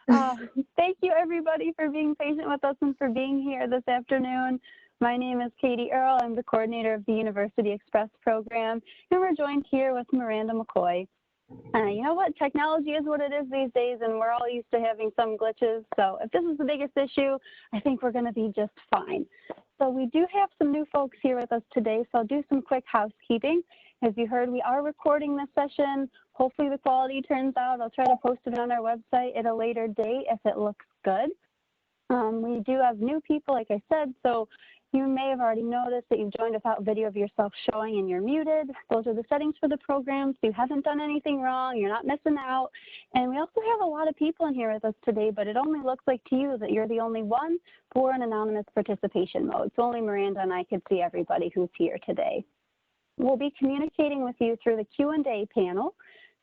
Uh, Thank you, everybody, for being patient with us and for being here this afternoon. My name is Katie Earle. I'm the coordinator of the University Express program, and we're joined here with Miranda McCoy. You know what? Technology is what it is these days, and we're all used to having some glitches. So if this is the biggest issue, I think we're going to be just fine. So we do have some new folks here with us today, so I'll do some quick housekeeping. As you heard, we are recording this session. Hopefully the quality turns out. I'll try to post it on our website at a later date if it looks good. We do have new people, like I said, so you may have already noticed that you've joined without video of yourself showing and you're muted. Those are the settings for the program, so you haven't done anything wrong, you're not missing out. And we also have a lot of people in here with us today, but it only looks like to you that you're the only one for an anonymous participation mode. So only Miranda and I could see everybody who's here today. We'll be communicating with you through the Q&A panel.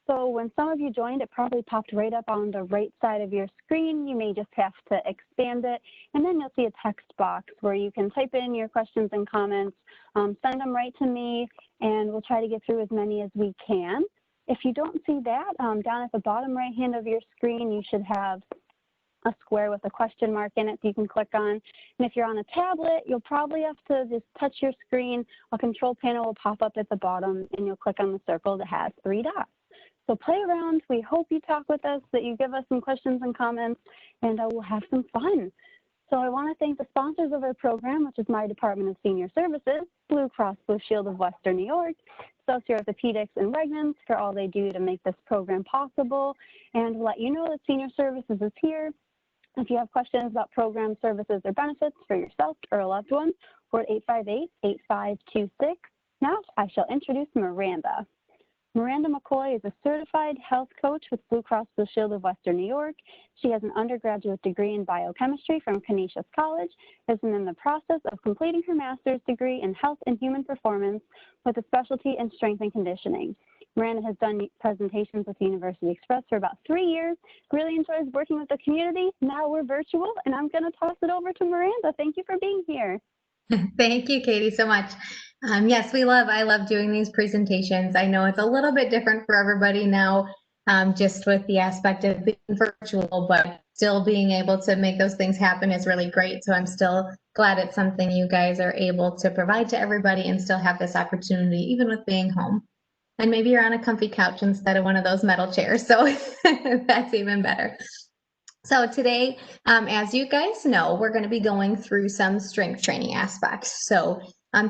So when some of you joined, it probably popped right up on the right side of your screen. You may just have to expand it, and then you'll see a text box where you can type in your questions and comments, send them right to me, and we'll try to get through as many as we can. If you don't see that, down at the bottom right hand of your screen, you should have a square with a question mark in it so you can click on. And if you're on a tablet, you'll probably have to just touch your screen. A control panel will pop up at the bottom, and you'll click on the circle that has 3 dots. So play around. We hope you talk with us, that you give us some questions and comments, and we'll have some fun. So I want to thank the sponsors of our program, which is my Department of Senior Services, BlueCross BlueShield of Western New York, Socio-Orthopedics and Wegmans for all they do to make this program possible, and let you know that Senior Services is here. If you have questions about program services or benefits for yourself or a loved one, we're at 858-8526. Now I shall introduce Miranda. Miranda McCoy is a certified health coach with BlueCross BlueShield of Western New York. She has an undergraduate degree in biochemistry from Canisius College, is in the process of completing her master's degree in health and human performance with a specialty in strength and conditioning. Miranda has done presentations with the University Express for about 3 years, really enjoys working with the community. Now we're virtual, and I'm going to toss it over to Miranda. Thank you for being here. Thank you, Katie, so much. Yes, I love doing these presentations. I know it's a little bit different for everybody now, just with the aspect of being virtual, but still being able to make those things happen is really great. So I'm still glad it's something you guys are able to provide to everybody and still have this opportunity, even with being home. And maybe you're on a comfy couch instead of one of those metal chairs. So that's even better. So today, as you guys know, we're going to be going through some strength training aspects. So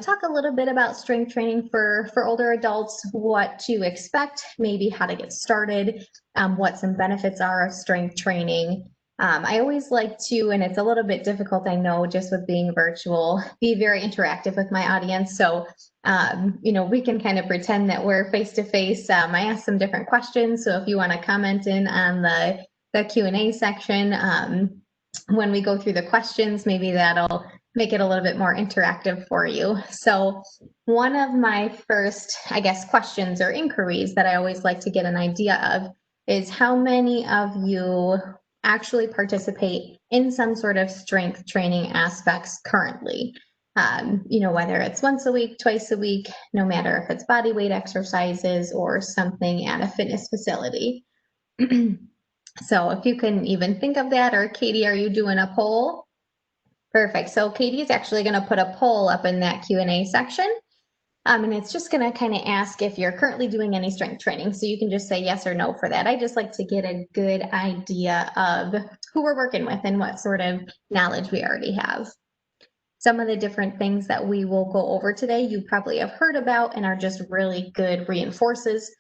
talk a little bit about strength training for older adults, what to expect, maybe how to get started, what some benefits are of strength training. I always like to, and it's a little bit difficult, I know, just with being virtual, be very interactive with my audience. So, we can kind of pretend that we're face to face. I ask some different questions. So if you want to comment in on the Q&A section, when we go through the questions, maybe that'll make it a little bit more interactive for you. So one of my first, I guess, questions or inquiries that I always like to get an idea of is how many of you actually participate in some sort of strength training aspects currently. Whether it's once a week, twice a week, no matter if it's body weight exercises or something at a fitness facility. So if you can even think of that, or Katie, are you doing a poll? Perfect. So Katie is actually going to put a poll up in that Q&A section. And it's just going to kind of ask if you're currently doing any strength training. So you can just say yes or no for that. I just like to get a good idea of who we're working with and what sort of knowledge we already have. Some of the different things that we will go over today, you probably have heard about and are just really good reinforces.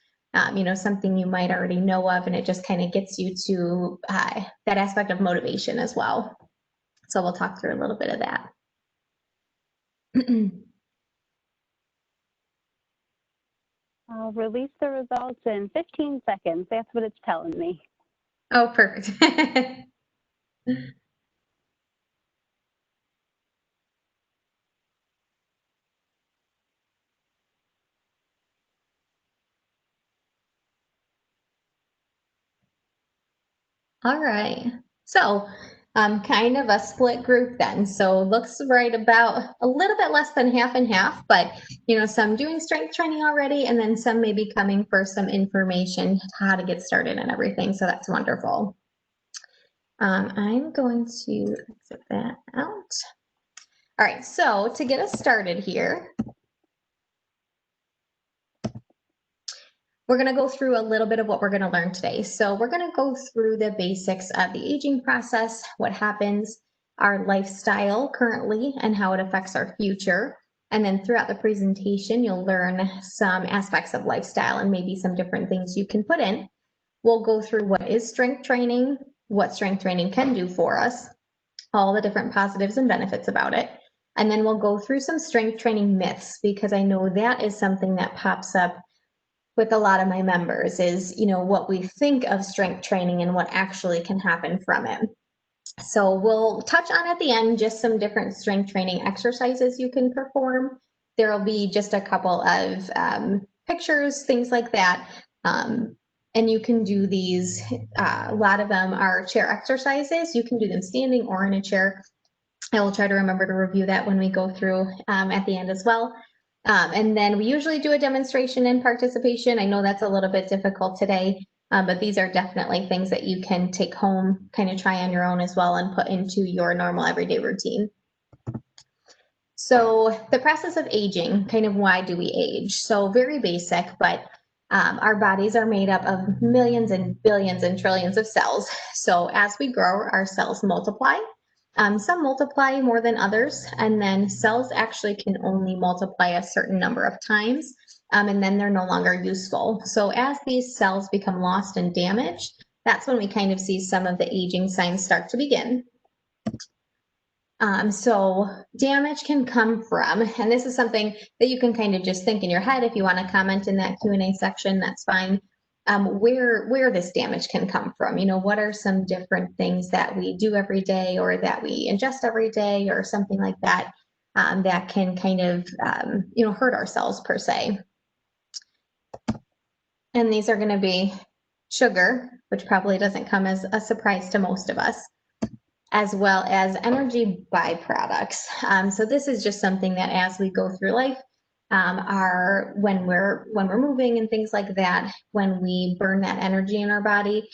Something you might already know of, and it just kind of gets you to that aspect of motivation as well. So we'll talk through a little bit of that. I'll release the results in 15 seconds. That's what it's telling me. Oh, perfect. All right. So kind of a split group then. So looks right about a little bit less than half and half, but some doing strength training already, and then some maybe coming for some information how to get started and everything. So that's wonderful. I'm going to exit that out. All right, so to get us started here, we're going to go through a little bit of what we're going to learn today. So we're going to go through the basics of the aging process, what happens, our lifestyle currently, and how it affects our future. And then throughout the presentation, you'll learn some aspects of lifestyle and maybe some different things you can put in. We'll go through what is strength training, what strength training can do for us, all the different positives and benefits about it. And then we'll go through some strength training myths, because I know that is something that pops up with a lot of my members is, what we think of strength training and what actually can happen from it. So we'll touch on at the end just some different strength training exercises you can perform. There will be just a couple of pictures, things like that. And you can do these, a lot of them are chair exercises. You can do them standing or in a chair. I will try to remember to review that when we go through at the end as well. And then we usually do a demonstration and participation. I know that's a little bit difficult today, but these are definitely things that you can take home, kind of try on your own as well, and put into your normal everyday routine. So the process of aging, kind of why do we age? So very basic, but our bodies are made up of millions and billions and trillions of cells. So as we grow, our cells multiply. Some multiply more than others, and then cells actually can only multiply a certain number of times, and then they're no longer useful. So as these cells become lost and damaged, that's when we kind of see some of the aging signs start to begin. So damage can come from, and this is something that you can kind of just think in your head. If you want to comment in that Q&A section, that's fine. Where this damage can come from. What are some different things that we do every day or that we ingest every day or something like that, that can kind of, hurt ourselves per se. And these are going to be sugar, which probably doesn't come as a surprise to most of us, as well as energy byproducts. So this is just something that as we go through life, when we're moving and things like that, when we burn that energy in our body,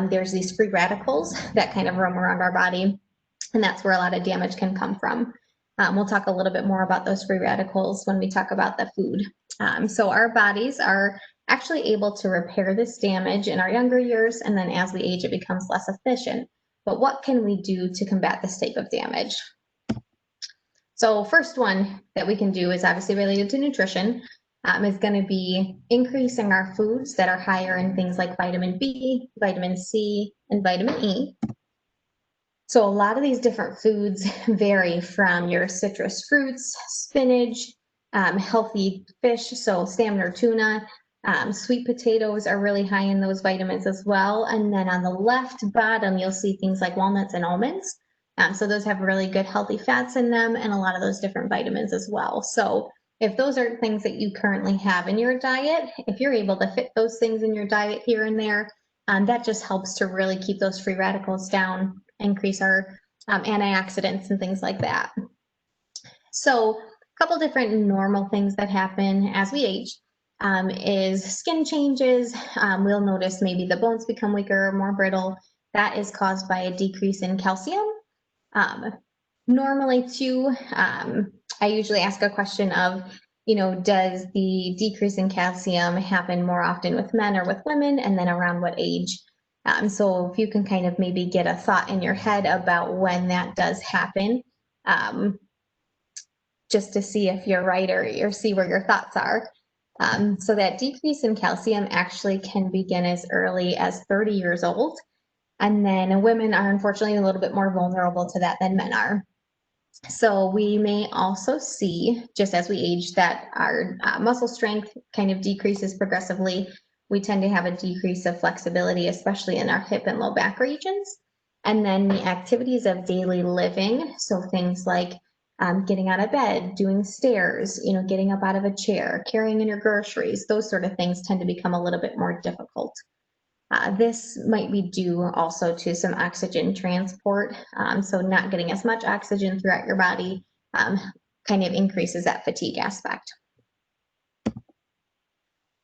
there's these free radicals that kind of roam around our body, and that's where a lot of damage can come from. We'll talk a little bit more about those free radicals when we talk about the food. So our bodies are actually able to repair this damage in our younger years, and then as we age, it becomes less efficient. But what can we do to combat this type of damage? So first one that we can do is obviously related to nutrition, is going to be increasing our foods that are higher in things like vitamin B, vitamin C, and vitamin E. So a lot of these different foods vary from your citrus fruits, spinach, healthy fish, so salmon or tuna. Sweet potatoes are really high in those vitamins as well. And then on the left bottom, you'll see things like walnuts and almonds. So those have really good healthy fats in them and a lot of those different vitamins as well. So if those are things that you currently have in your diet, if you're able to fit those things in your diet here and there, that just helps to really keep those free radicals down, increase our antioxidants and things like that. So a couple different normal things that happen as we age is skin changes. We'll notice maybe the bones become weaker, more brittle. That is caused by a decrease in calcium. Normally too, I usually ask a question of, does the decrease in calcium happen more often with men or with women, and then around what age? So if you can kind of maybe get a thought in your head about when that does happen, just to see if you're right or see where your thoughts are. So that decrease in calcium actually can begin as early as 30 years old. And then women are unfortunately a little bit more vulnerable to that than men are. So we may also see, just as we age, that our muscle strength kind of decreases progressively. We tend to have a decrease of flexibility, especially in our hip and low back regions. And then the activities of daily living, so things like getting out of bed, doing stairs, getting up out of a chair, carrying in your groceries, those sort of things tend to become a little bit more difficult. This might be due also to some oxygen transport. So not getting as much oxygen throughout your body kind of increases that fatigue aspect.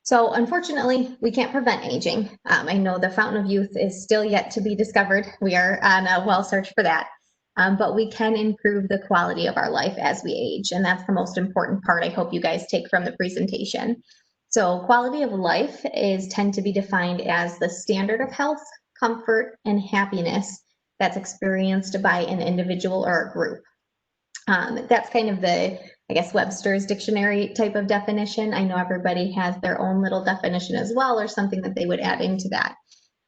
So unfortunately, we can't prevent aging. I know the fountain of youth is still yet to be discovered. We are on a well search for that. But we can improve the quality of our life as we age. And that's the most important part I hope you guys take from the presentation. So quality of life tend to be defined as the standard of health, comfort, and happiness that's experienced by an individual or a group. That's kind of the, I guess, Webster's dictionary type of definition. I know everybody has their own little definition as well, or something that they would add into that.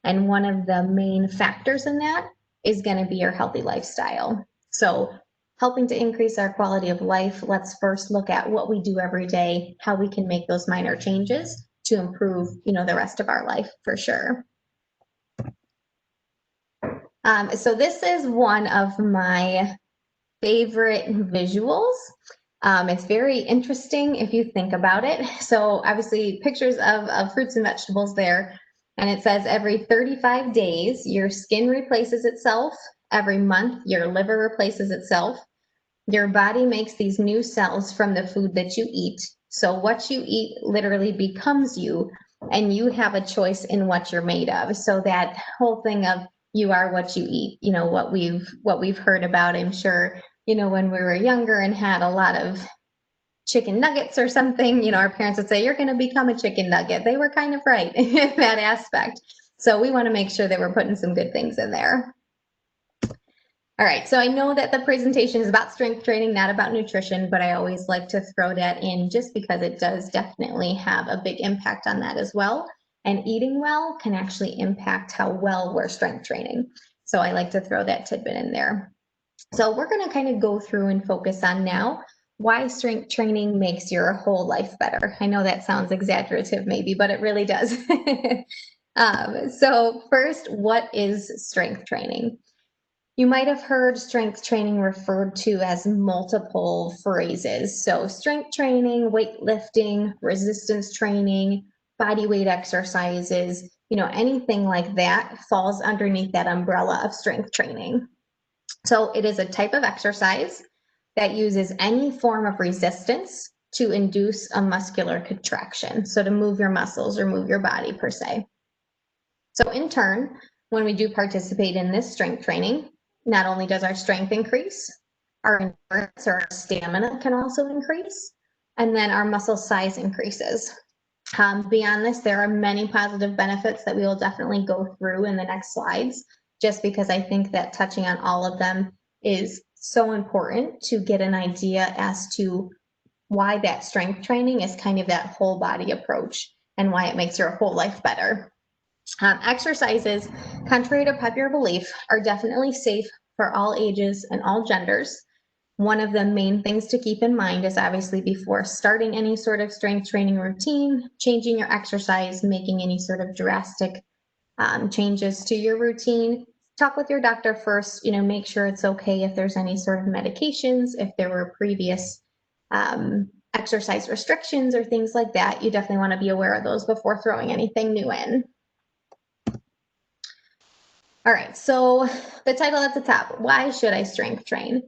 And one of the main factors in that is going to be your healthy lifestyle. So helping to increase our quality of life, let's first look at what we do every day, how we can make those minor changes to improve, the rest of our life for sure. So this is one of my favorite visuals. It's very interesting if you think about it. So obviously pictures of fruits and vegetables there. And it says every 35 days, your skin replaces itself. Every month, your liver replaces itself. Your body makes these new cells from the food that you eat. So what you eat literally becomes you, and you have a choice in what you're made of. So that whole thing of you are what you eat, what we've heard about, I'm sure, when we were younger and had a lot of chicken nuggets or something, our parents would say, you're going to become a chicken nugget. They were kind of right in that aspect. So we want to make sure that we're putting some good things in there. All right, so I know that the presentation is about strength training, not about nutrition, but I always like to throw that in just because it does definitely have a big impact on that as well. And eating well can actually impact how well we're strength training. So I like to throw that tidbit in there. So we're going to kind of go through and focus on now why strength training makes your whole life better. I know that sounds exaggerative maybe, but it really does. So first, what is strength training? You might have heard strength training referred to as multiple phrases. So strength training, weightlifting, resistance training, body weight exercises, anything like that falls underneath that umbrella of strength training. So it is a type of exercise that uses any form of resistance to induce a muscular contraction. So to move your muscles or move your body per se. So in turn, when we do participate in this strength training, not only does our strength increase, our endurance or our stamina can also increase, and then our muscle size increases. Beyond this, there are many positive benefits that we will definitely go through in the next slides, just because I think that touching on all of them is so important to get an idea as to why that strength training is kind of that whole body approach and why it makes your whole life better. Exercises, contrary to popular belief, are definitely safe for all ages and all genders. One of the main things to keep in mind is obviously before starting any sort of strength training routine, changing your exercise, making any sort of drastic changes to your routine, talk with your doctor first, make sure it's okay if there's any sort of medications, if there were previous exercise restrictions or things like that. You definitely want to be aware of those before throwing anything new in. All right, so the title at the top, why should I strength train?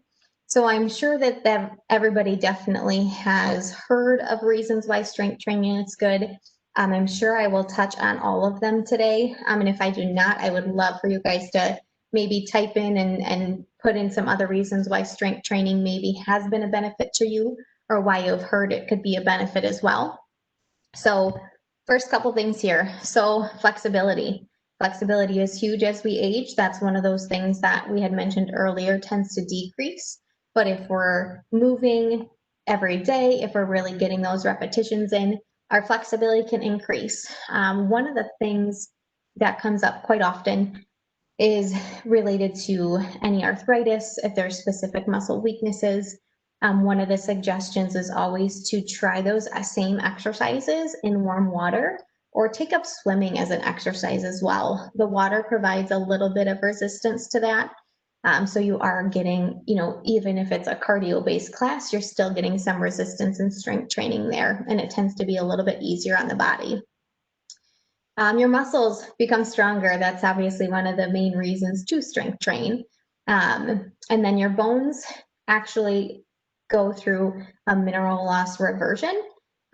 So I'm sure that everybody definitely has heard of reasons why strength training is good. I'm sure I will touch on all of them today. And if I do not, I would love for you guys to maybe type in and put in some other reasons why strength training maybe has been a benefit to you or why you've heard it could be a benefit as well. So first couple things here. So flexibility. Flexibility is huge as we age. That's one of those things that we had mentioned earlier tends to decrease. But if we're moving every day, if we're really getting those repetitions in, our flexibility can increase. One of the things that comes up quite often is related to any arthritis, if there's specific muscle weaknesses. One of the suggestions is always to try those same exercises in warm water or take up swimming as an exercise as well. The water provides a little bit of resistance to that. So you are getting, even if it's a cardio-based class, you're still getting some resistance and strength training there, and it tends to be a little bit easier on the body. Your muscles become stronger. That's obviously one of the main reasons to strength train. And then your bones actually go through a mineral loss reversion.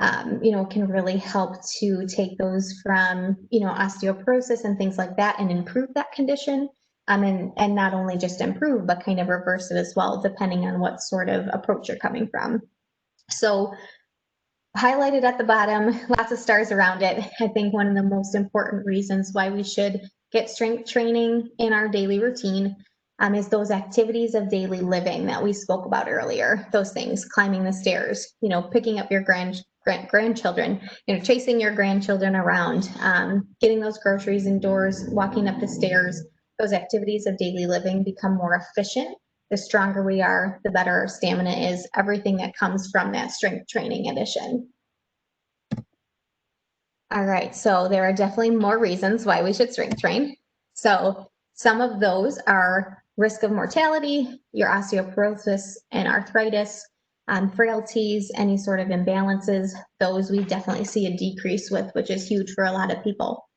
can really help to take those from, osteoporosis and things like that and improve that condition. And not only just improve, but kind of reverse it as well, depending on what sort of approach you're coming from. So highlighted at the bottom, lots of stars around it. I think one of the most important reasons why we should get strength training in our daily routine is those activities of daily living that we spoke about earlier. Those things, climbing the stairs, picking up your grandchildren, chasing your grandchildren around, getting those groceries indoors, walking up the stairs. Those activities of daily living become more efficient. The stronger we are, the better our stamina is, everything that comes from that strength training addition. All right, so there are definitely more reasons why we should strength train. So some of those are risk of mortality, your osteoporosis and arthritis, frailties, any sort of imbalances. Those we definitely see a decrease with, which is huge for a lot of people.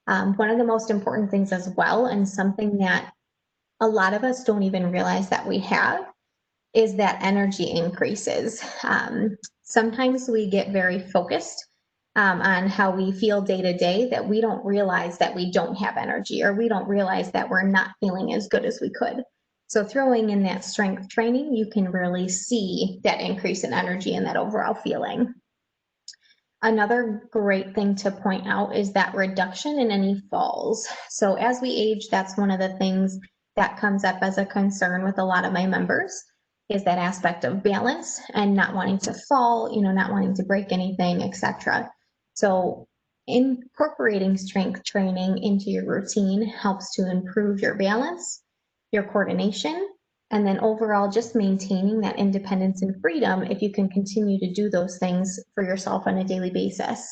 One of the most important things as well, and something that a lot of us don't even realize that we have, is that energy increases. Sometimes we get very focused on how we feel day to day that we don't realize that we don't have energy, or we don't realize that we're not feeling as good as we could. So throwing in that strength training, you can really see that increase in energy and that overall feeling. Another great thing to point out is that reduction in any falls. So as we age, that's one of the things that comes up as a concern with a lot of my members, is that aspect of balance and not wanting to fall, not wanting to break anything, etc. So incorporating strength training into your routine helps to improve your balance, your coordination, and then overall just maintaining that independence and freedom if you can continue to do those things for yourself on a daily basis.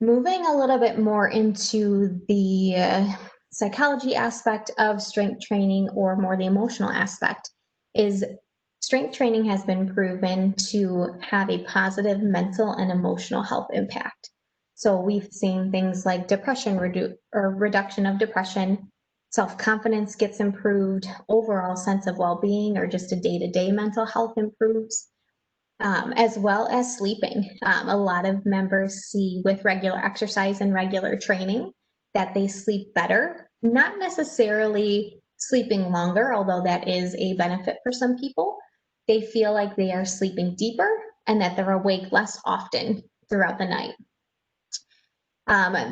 Moving a little bit more into the psychology aspect of strength training, or more the emotional aspect, is strength training has been proven to have a positive mental and emotional health impact. So we've seen things like depression reduction of depression, self-confidence gets improved, overall sense of well-being or just a day-to-day mental health improves, as well as sleeping. A lot of members see with regular exercise and regular training that they sleep better, not necessarily sleeping longer, although that is a benefit for some people. They feel like they are sleeping deeper and that they're awake less often throughout the night.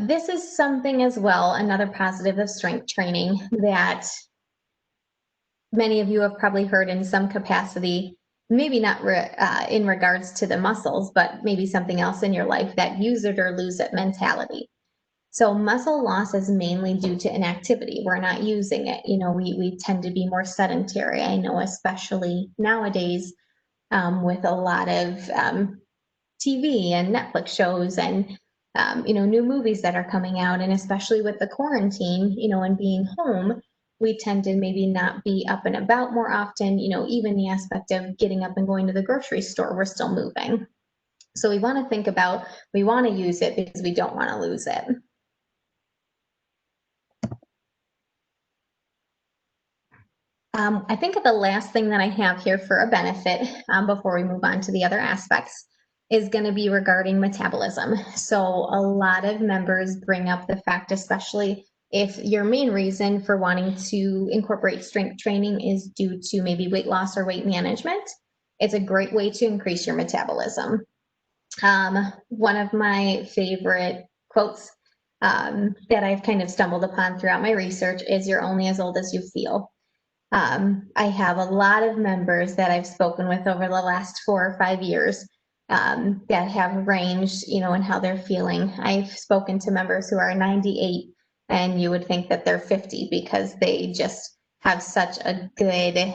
This is something as well, another positive of strength training that many of you have probably heard in some capacity, maybe not in regards to the muscles, but maybe something else in your life, that use it or lose it mentality. So muscle loss is mainly due to inactivity. We're not using it. We tend to be more sedentary. I know, especially nowadays with a lot of TV and Netflix shows and new movies that are coming out, and especially with the quarantine, and being home, we tend to maybe not be up and about more often, even the aspect of getting up and going to the grocery store, we're still moving. So we want to think about, we want to use it because we don't want to lose it. I think the last thing that I have here for a benefit before we move on to the other aspects is going to be regarding metabolism. So a lot of members bring up the fact, especially if your main reason for wanting to incorporate strength training is due to maybe weight loss or weight management, it's a great way to increase your metabolism. One of my favorite quotes that I've kind of stumbled upon throughout my research is, "You're only as old as you feel." I have a lot of members that I've spoken with over the last 4 or 5 years that have ranged, in how they're feeling. I've spoken to members who are 98, and you would think that they're 50 because they just have such a good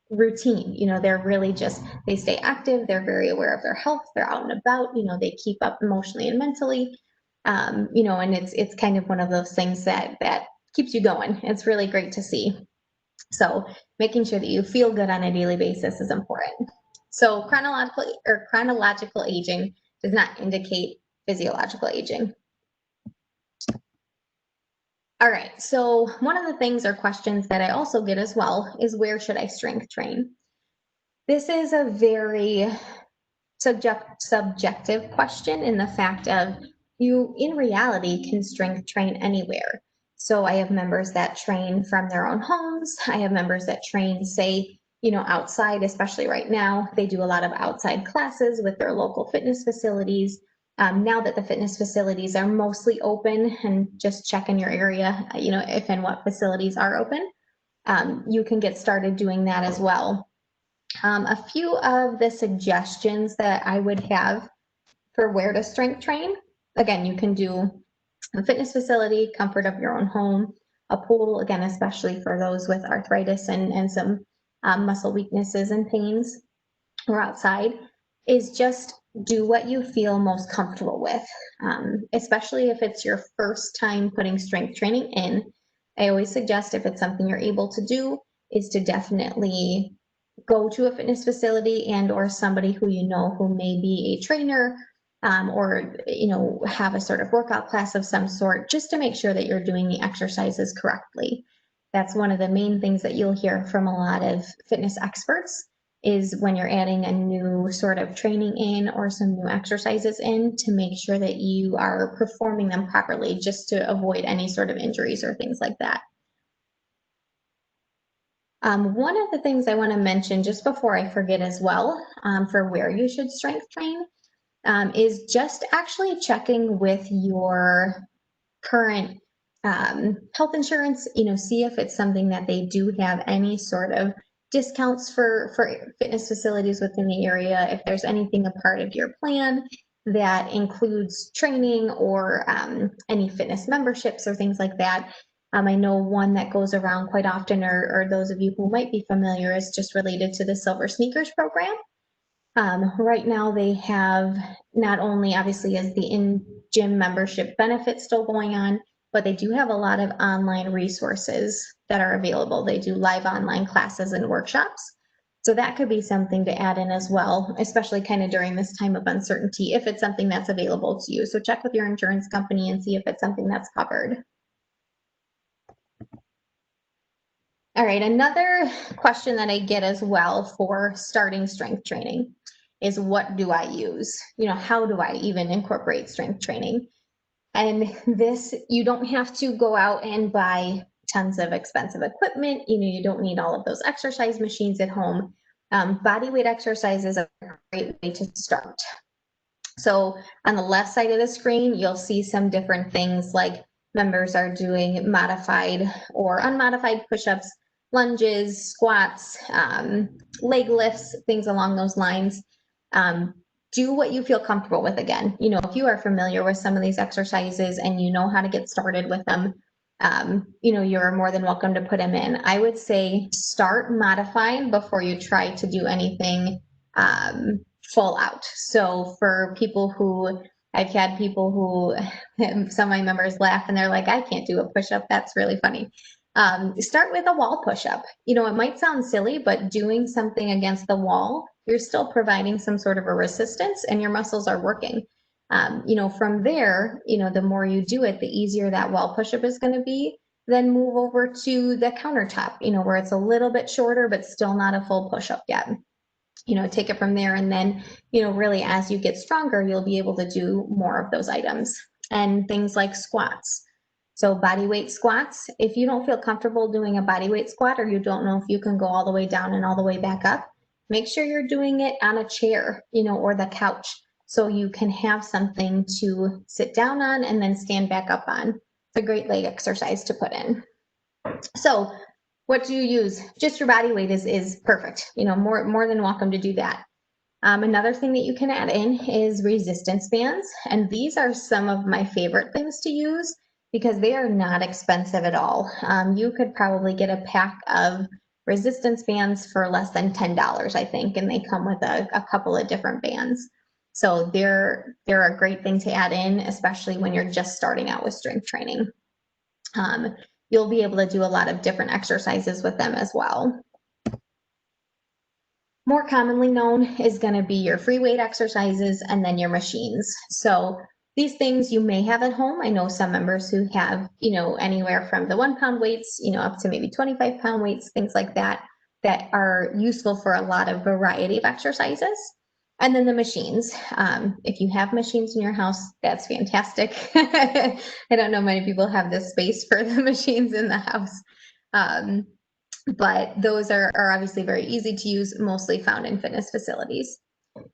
routine. They're really just, they stay active, they're very aware of their health, they're out and about, they keep up emotionally and mentally, and it's kind of one of those things that keeps you going. It's really great to see. So making sure that you feel good on a daily basis is important. So chronological aging does not indicate physiological aging. All right, so one of the things or questions that I also get as well is, where should I strength train? this is a very subjective question in the fact of you, in reality, can strength train anywhere. So I have members that train from their own homes. I have members that train, say, outside, especially right now. They do a lot of outside classes with their local fitness facilities. Now that the fitness facilities are mostly open, and just check in your area, if and what facilities are open, you can get started doing that as well. A few of the suggestions that I would have for where to strength train. Again, you can do a fitness facility, comfort of your own home, a pool, again, especially for those with arthritis and some muscle weaknesses and pains, or outside, is just do what you feel most comfortable with, especially if it's your first time putting strength training in. I always suggest, if it's something you're able to do, is to definitely go to a fitness facility or somebody who who may be a trainer, or have a sort of workout class of some sort, just to make sure that you're doing the exercises correctly. That's one of the main things that you'll hear from a lot of fitness experts, is when you're adding a new sort of training in or some new exercises in, to make sure that you are performing them properly, just to avoid any sort of injuries or things like that. One of the things I want to mention just before I forget as well, for where you should strength train, is just actually checking with your current health insurance, see if it's something that they do have any sort of discounts for fitness facilities within the area. If there's anything a part of your plan that includes training or any fitness memberships or things like that. I know one that goes around quite often, or those of you who might be familiar, is just related to the Silver Sneakers program. Right now they have, not only obviously is the in-gym membership benefit still going on, but they do have a lot of online resources that are available. They do live online classes and workshops. So that could be something to add in as well, especially kind of during this time of uncertainty, if it's something that's available to you. So check with your insurance company and see if it's something that's covered. All right, another question that I get as well for starting strength training is, what do I use? How do I even incorporate strength training? And this, you don't have to go out and buy tons of expensive equipment. You don't need all of those exercise machines at home. Body weight exercise is a great way to start. So on the left side of the screen, you'll see some different things, like members are doing modified or unmodified push-ups, lunges, squats, leg lifts, things along those lines. Do what you feel comfortable with. Again, if you are familiar with some of these exercises and you know how to get started with them, you're more than welcome to put them in. I would say start modifying before you try to do anything full out. So for people who, I've had people who, some of my members laugh and they're like, I can't do a push-up. That's really funny. Start with a wall push-up. It might sound silly, but doing something against the wall, you're still providing some sort of a resistance and your muscles are working. From there, the more you do it, the easier that wall push-up is going to be. Then move over to the countertop, where it's a little bit shorter, but still not a full push-up yet. Take it from there. And then, really, as you get stronger, you'll be able to do more of those items. And things like squats. So body weight squats, if you don't feel comfortable doing a body weight squat, or you don't know if you can go all the way down and all the way back up, make sure you're doing it on a chair, or the couch, so you can have something to sit down on and then stand back up on. It's a great leg exercise to put in. So what do you use? Just your body weight is perfect. More than welcome to do that. Another thing that you can add in is resistance bands. And these are some of my favorite things to use because they are not expensive at all. You could probably get a pack of resistance bands for less than $10, I think, and they come with a couple of different bands. So they're a great thing to add in, especially when you're just starting out with strength training. You'll be able to do a lot of different exercises with them as well. More commonly known is going to be your free weight exercises and then your machines. So these things you may have at home. I know some members who have, anywhere from the 1 pound weights, up to maybe 25 pound weights, things like that. that are useful for a lot of variety of exercises. And then the machines. If you have machines in your house, that's fantastic. I don't know many people have the space for the machines in the house. But those are obviously very easy to use, mostly found in fitness facilities.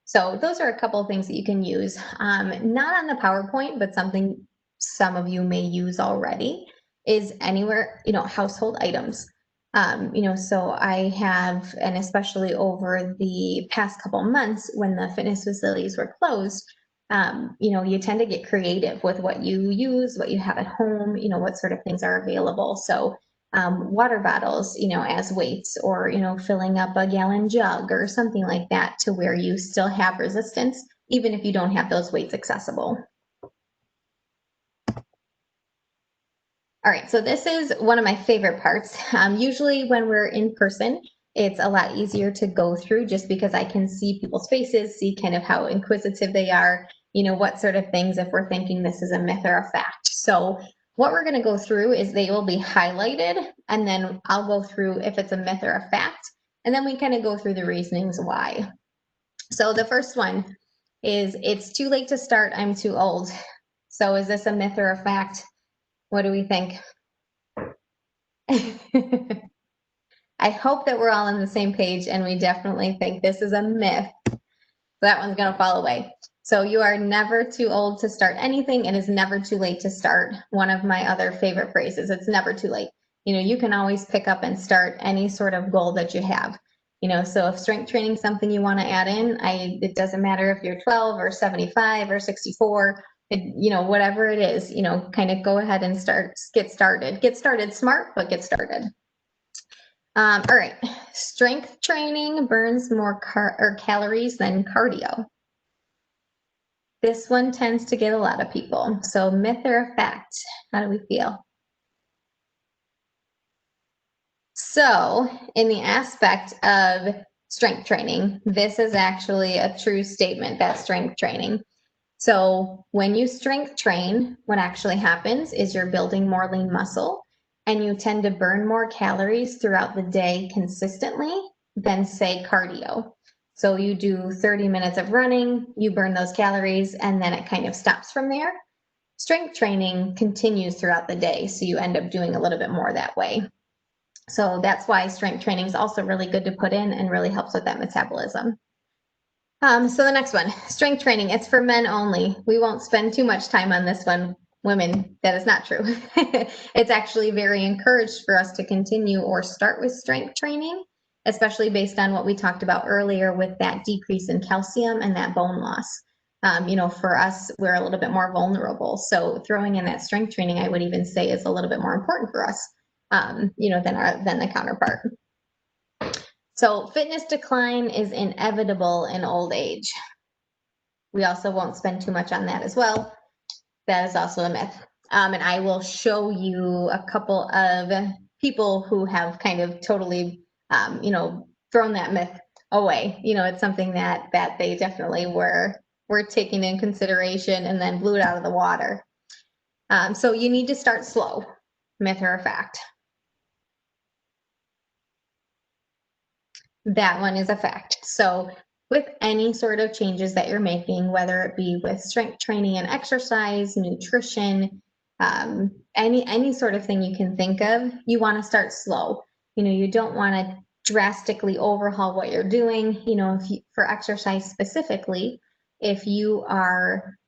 So those are a couple of things that you can use, not on the PowerPoint, but something some of you may use already is anywhere, household items. So I have, and especially over the past couple months when the fitness facilities were closed, you tend to get creative with what you use, what you have at home, what sort of things are available. So water bottles, as weights, or, filling up a gallon jug or something like that to where you still have resistance, even if you don't have those weights accessible. All right, so this is one of my favorite parts. Usually when we're in person, it's a lot easier to go through just because I can see people's faces, see kind of how inquisitive they are, what sort of things if we're thinking this is a myth or a fact. So what we're going to go through is they will be highlighted, and then I'll go through if it's a myth or a fact, and then we kind of go through the reasonings why. So the first one is, it's too late to start, I'm too old. So is this a myth or a fact? What do we think? I hope that we're all on the same page, and we definitely think this is a myth. That one's going to fall away. So you are never too old to start anything. It is never too late to start. One of my other favorite phrases, it's never too late. You can always pick up and start any sort of goal that you have. So if strength training is something you want to add in, it doesn't matter if you're 12 or 75 or 64, whatever it is, kind of go ahead and get started. Get started smart, but get started. All right, strength training burns more calories than cardio. This one tends to get a lot of people. So myth or fact, how do we feel? So in the aspect of strength training, this is actually a true statement, that strength training. So when you strength train, what actually happens is you're building more lean muscle, and you tend to burn more calories throughout the day consistently than, say, cardio. So you do 30 minutes of running, you burn those calories, and then it kind of stops from there. Strength training continues throughout the day, so you end up doing a little bit more that way. So that's why strength training is also really good to put in and really helps with that metabolism. So the next one, strength training, it's for men only. We won't spend too much time on this one. Women, that is not true. It's actually very encouraged for us to continue or start with strength training, especially based on what we talked about earlier with that decrease in calcium and that bone loss. For us, we're a little bit more vulnerable. So throwing in that strength training, I would even say, is a little bit more important for us, than the counterpart. So fitness decline is inevitable in old age. We also won't spend too much on that as well. That is also a myth. And I will show you a couple of people who have kind of totally, thrown that myth away. It's something that they definitely were taking in consideration and then blew it out of the water. So you need to start slow, myth or a fact. That one is a fact. So with any sort of changes that you're making, whether it be with strength training and exercise, nutrition, any sort of thing you can think of, you want to start slow. You don't want to drastically overhaul what you're doing. For exercise specifically, if you are,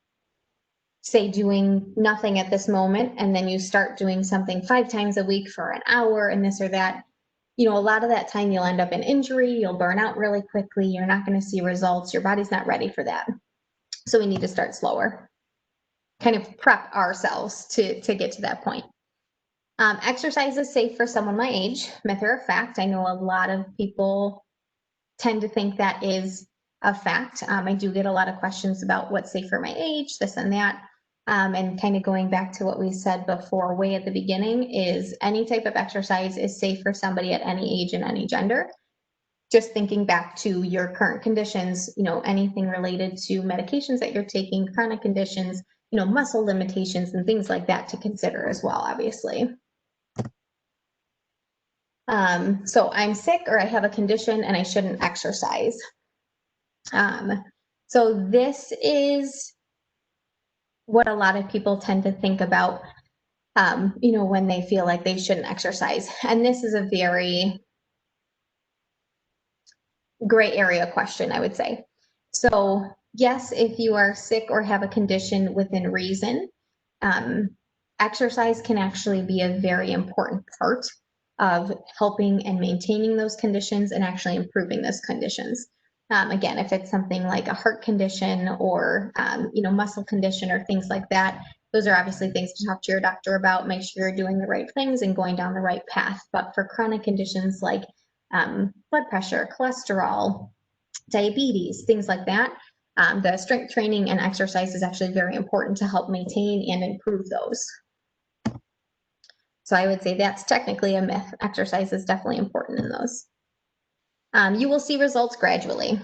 say, doing nothing at this moment, and then you start doing something 5 times a week for an hour and this or that, a lot of that time you'll end up in injury, you'll burn out really quickly, you're not going to see results, your body's not ready for that. So we need to start slower, kind of prep ourselves to get to that point. Exercise is safe for someone my age, myth or a fact. I know a lot of people tend to think that is a fact. I do get a lot of questions about what's safe for my age, this and that. And kind of going back to what we said before, way at the beginning, is any type of exercise is safe for somebody at any age and any gender. Just thinking back to your current conditions, anything related to medications that you're taking, chronic conditions, muscle limitations and things like that to consider as well, obviously. So I'm sick or I have a condition and I shouldn't exercise. So this is what a lot of people tend to think about, when they feel like they shouldn't exercise. And this is a very gray area question, I would say. So yes, if you are sick or have a condition within reason, exercise can actually be a very important part of helping and maintaining those conditions and actually improving those conditions. Again, if it's something like a heart condition or, muscle condition or things like that, those are obviously things to talk to your doctor about, make sure you're doing the right things and going down the right path. But for chronic conditions like blood pressure, cholesterol, diabetes, things like that, the strength training and exercise is actually very important to help maintain and improve those. So I would say that's technically a myth. Exercise is definitely important in those. You will see results gradually.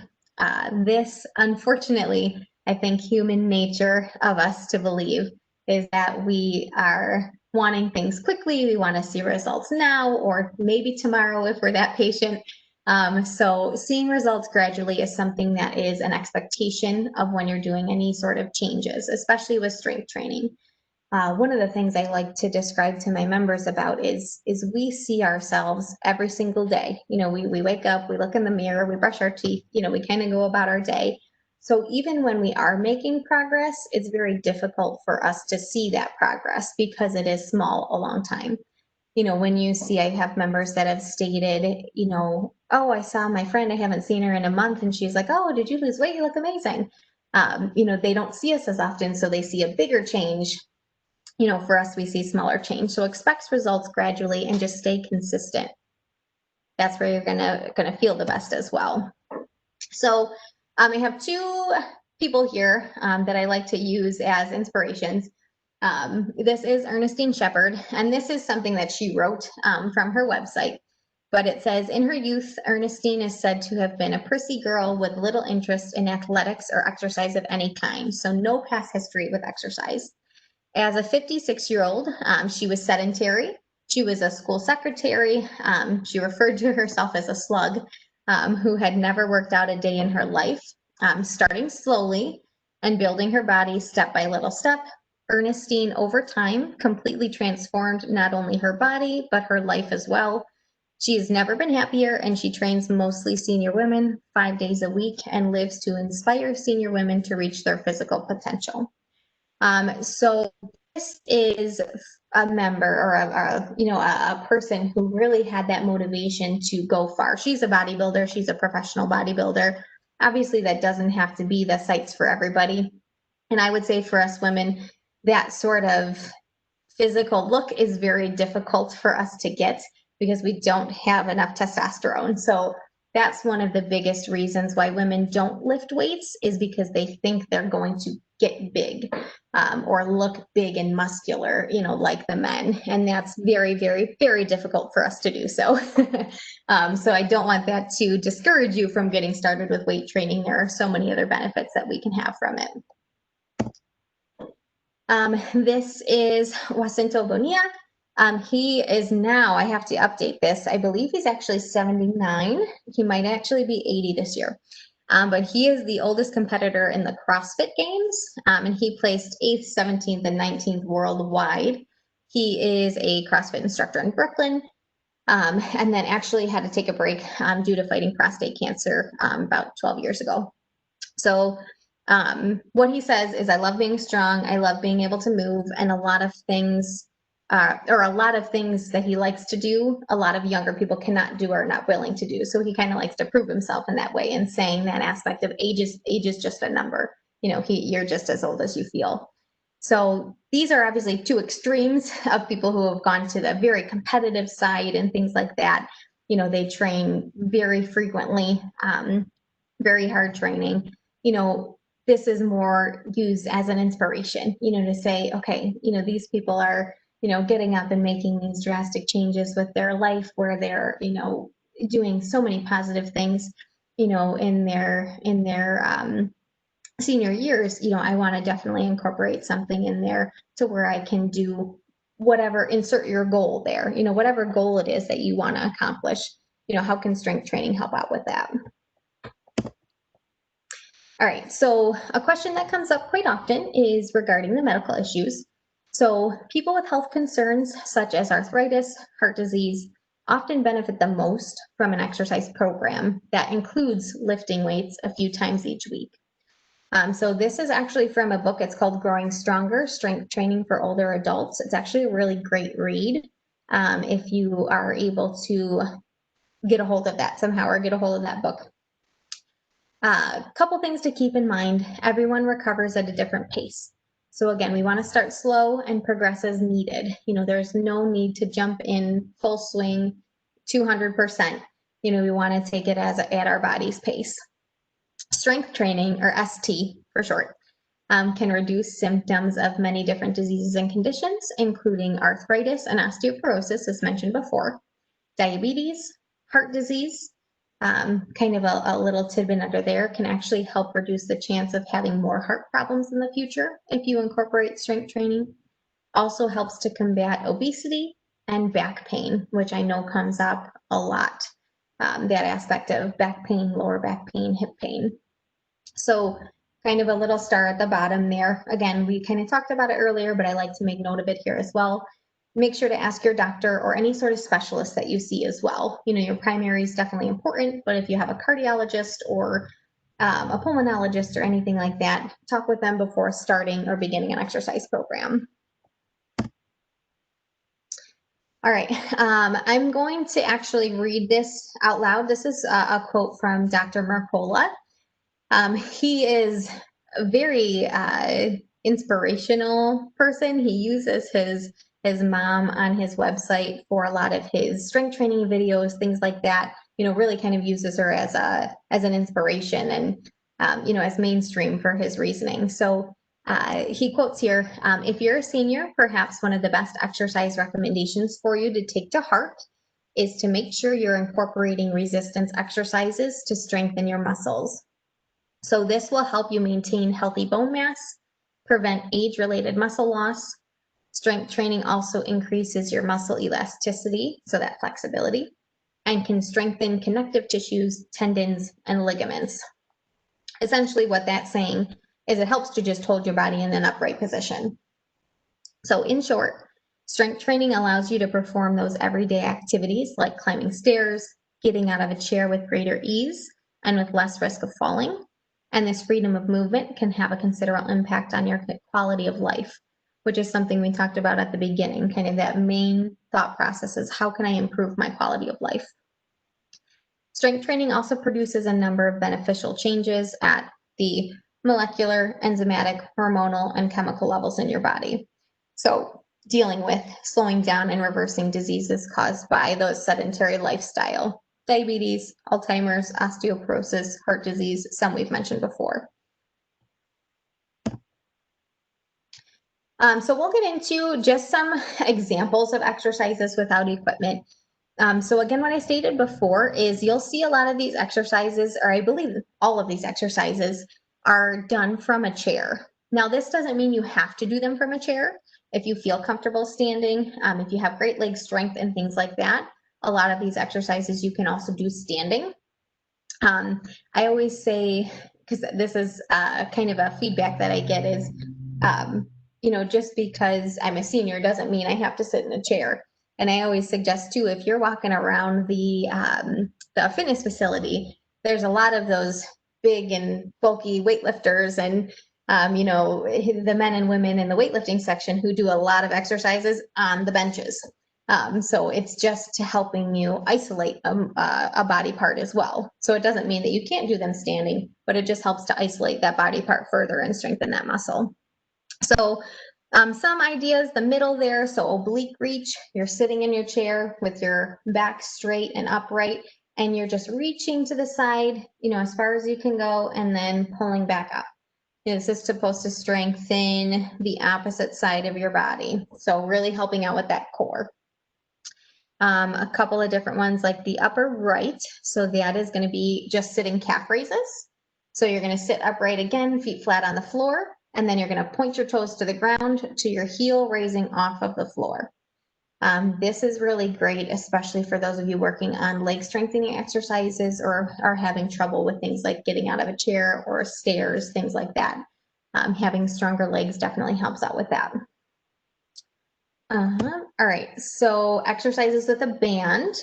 This, unfortunately, I think human nature of us to believe is that we are wanting things quickly. We want to see results now or maybe tomorrow if we're that patient. So seeing results gradually is something that is an expectation of when you're doing any sort of changes, especially with strength training. One of the things I like to describe to my members about is we see ourselves every single day. We wake up, we look in the mirror, we brush our teeth, we kind of go about our day. So even when we are making progress, it's very difficult for us to see that progress because it is small a long time. When you see, I have members that have stated, oh, I saw my friend, I haven't seen her in a month, and she's like, oh, did you lose weight? You look amazing. They don't see us as often, so they see a bigger change. For us, we see smaller change. So expect results gradually and just stay consistent. That's where you're gonna feel the best as well. So I have two people here that I like to use as inspirations. This is Ernestine Shepard, and this is something that she wrote from her website. But it says, in her youth, Ernestine is said to have been a prissy girl with little interest in athletics or exercise of any kind, so no past history with exercise. As a 56-year-old, she was sedentary. She was a school secretary. She referred to herself as a slug who had never worked out a day in her life. Starting slowly and building her body step by little step, Ernestine, over time, completely transformed not only her body, but her life as well. She has never been happier, and she trains mostly senior women 5 days a week and lives to inspire senior women to reach their physical potential. So this is a member or a person who really had that motivation to go far. She's a bodybuilder. She's a professional bodybuilder. Obviously, that doesn't have to be the sites for everybody. And I would say for us women, that sort of physical look is very difficult for us to get because we don't have enough testosterone. So that's one of the biggest reasons why women don't lift weights, is because they think they're going to get big or look big and muscular, like the men. And that's very, very, very difficult for us to do so. So I don't want that to discourage you from getting started with weight training. There are so many other benefits that we can have from it. This is Juaxento Bonilla. He is now, I have to update this, I believe he's actually 79. He might actually be 80 this year. But he is the oldest competitor in the CrossFit Games, and he placed 8th, 17th, and 19th worldwide. He is a CrossFit instructor in Brooklyn, and then actually had to take a break due to fighting prostate cancer about 12 years ago. So what he says is, I love being strong, I love being able to move, and a lot of things that he likes to do, a lot of younger people cannot do or are not willing to do. So he kind of likes to prove himself in that way, and saying that aspect of age is just a number. You're just as old as you feel. So these are obviously two extremes of people who have gone to the very competitive side and things like that. They train very frequently, very hard training. This is more used as an inspiration, to say, okay, these people are, getting up and making these drastic changes with their life where they're, doing so many positive things, in their senior years. I want to definitely incorporate something in there to where I can do whatever, insert your goal there, whatever goal it is that you want to accomplish, how can strength training help out with that? All right, so a question that comes up quite often is regarding the medical issues. So people with health concerns such as arthritis, heart disease, often benefit the most from an exercise program that includes lifting weights a few times each week. So this is actually from a book. It's called Growing Stronger, Strength Training for Older Adults. It's actually a really great read if you are able to get a hold of that somehow or get a hold of that book. Couple things to keep in mind. Everyone recovers at a different pace. So again, we want to start slow and progress as needed. There's no need to jump in full swing 200%. We want to take it at our body's pace. Strength training, or ST for short, can reduce symptoms of many different diseases and conditions, including arthritis and osteoporosis, as mentioned before, diabetes, heart disease. Kind of a little tidbit under there, can actually help reduce the chance of having more heart problems in the future if you incorporate strength training. Also helps to combat obesity and back pain, which I know comes up a lot, that aspect of back pain, lower back pain, hip pain. So kind of a little star at the bottom there. Again, we kind of talked about it earlier, but I like to make note of it here as well. Make sure to ask your doctor or any sort of specialist that you see as well. Your primary is definitely important, but if you have a cardiologist or a pulmonologist or anything like that, talk with them before starting or beginning an exercise program. All right, I'm going to actually read this out loud. This is a quote from Dr. Mercola. He is a very inspirational person. He uses his mom on his website for a lot of his strength training videos, things like that. Really kind of uses her as an inspiration and as mainstream for his reasoning. So he quotes here, if you're a senior, perhaps one of the best exercise recommendations for you to take to heart is to make sure you're incorporating resistance exercises to strengthen your muscles. So this will help you maintain healthy bone mass, prevent age-related muscle loss. Strength training also increases your muscle elasticity, so that flexibility, and can strengthen connective tissues, tendons, and ligaments. Essentially what that's saying is it helps to just hold your body in an upright position. So in short, strength training allows you to perform those everyday activities like climbing stairs, getting out of a chair with greater ease and with less risk of falling. And this freedom of movement can have a considerable impact on your quality of life, which is something we talked about at the beginning. Kind of that main thought process is, how can I improve my quality of life? Strength training also produces a number of beneficial changes at the molecular, enzymatic, hormonal, and chemical levels in your body. So dealing with slowing down and reversing diseases caused by those sedentary lifestyle. Diabetes, Alzheimer's, osteoporosis, heart disease, some we've mentioned before. So we'll get into just some examples of exercises without equipment. So again, what I stated before is you'll see a lot of these exercises, or I believe all of these exercises are done from a chair. Now, this doesn't mean you have to do them from a chair. If you feel comfortable standing, if you have great leg strength and things like that, a lot of these exercises you can also do standing. I always say, because this is kind of a feedback that I get is, just because I'm a senior doesn't mean I have to sit in a chair. And I always suggest too, if you're walking around the fitness facility, there's a lot of those big and bulky weightlifters and the men and women in the weightlifting section who do a lot of exercises on the benches. So it's just helping you isolate a body part as well. So it doesn't mean that you can't do them standing, but it just helps to isolate that body part further and strengthen that muscle. So some ideas, the middle there, so oblique reach, you're sitting in your chair with your back straight and upright, and you're just reaching to the side, as far as you can go, and then pulling back up. This is supposed to strengthen the opposite side of your body. So really helping out with that core. A couple of different ones like the upper right. So that is going to be just sitting calf raises. So you're going to sit upright again, feet flat on the floor, and then you're going to point your toes to the ground to your heel raising off of the floor. This is really great, especially for those of you working on leg strengthening exercises or are having trouble with things like getting out of a chair or stairs, things like that. Having stronger legs definitely helps out with that. All right, so exercises with a band.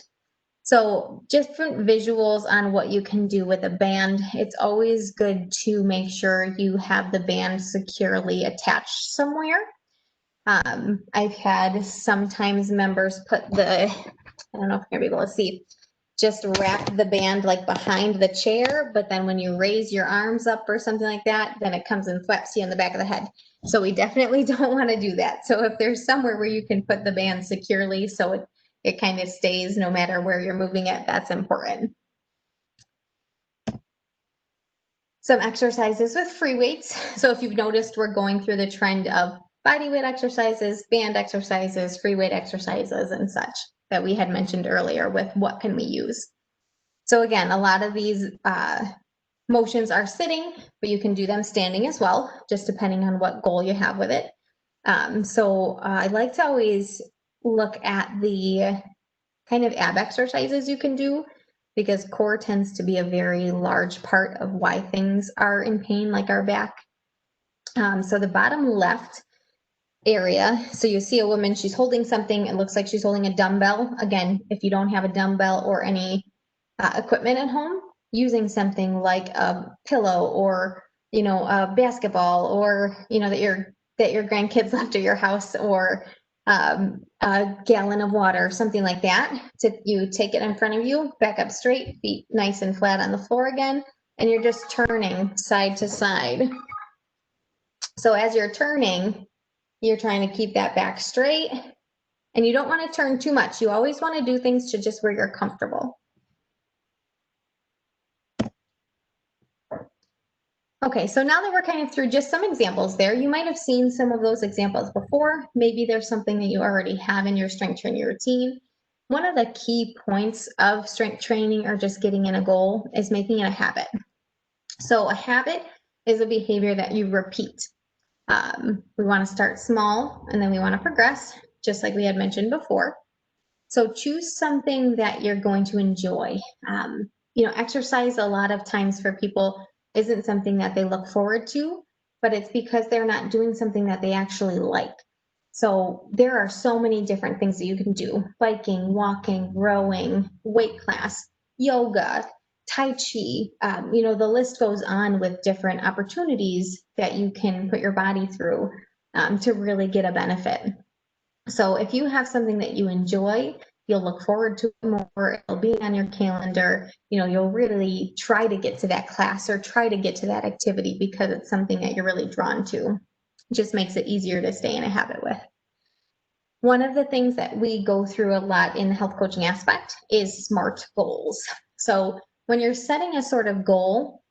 So different visuals on what you can do with a band. It's always good to make sure you have the band securely attached somewhere. I've had sometimes members put the, I don't know if you're able to see, just wrap the band like behind the chair, but then when you raise your arms up or something like that, then it comes and flaps you on the back of the head. So we definitely don't want to do that. So if there's somewhere where you can put the band securely so it kind of stays no matter where you're moving it, that's important. Some exercises with free weights. So if you've noticed, we're going through the trend of body weight exercises, band exercises, free weight exercises, and such that we had mentioned earlier with what can we use. So again, a lot of these motions are sitting, but you can do them standing as well, just depending on what goal you have with it. So I like to always look at the kind of ab exercises you can do, because core tends to be a very large part of why things are in pain, like our back. So the bottom left area, so you see a woman, she's holding something, it looks like she's holding a dumbbell. Again, if you don't have a dumbbell or any equipment at home, using something like a pillow or, you know, a basketball, or, you know, that your grandkids left at your house, or a gallon of water, something like that. You take it in front of you, back up straight, feet nice and flat on the floor again, and you're just turning side to side. So as you're turning, you're trying to keep that back straight, and you don't want to turn too much. You always want to do things to just where you're comfortable. Okay, so now that we're kind of through just some examples there, you might have seen some of those examples before. Maybe there's something that you already have in your strength training routine. One of the key points of strength training or just getting in a goal is making it a habit. So a habit is a behavior that you repeat. We want to start small and then we want to progress, just like we had mentioned before. So choose something that you're going to enjoy. You know, exercise a lot of times for people isn't something that they look forward to, but it's because they're not doing something that they actually like. So there are so many different things that you can do: biking, walking, rowing, weight class, yoga, Tai Chi. You know, the list goes on with different opportunities that you can put your body through to really get a benefit. So if you have something that you enjoy, you'll look forward to it more, it'll be on your calendar, you know, you'll really try to get to that class or try to get to that activity because it's something that you're really drawn to. It just makes it easier to stay in a habit with. One of the things that we go through a lot in the health coaching aspect is SMART goals. So when you're setting a sort of goal,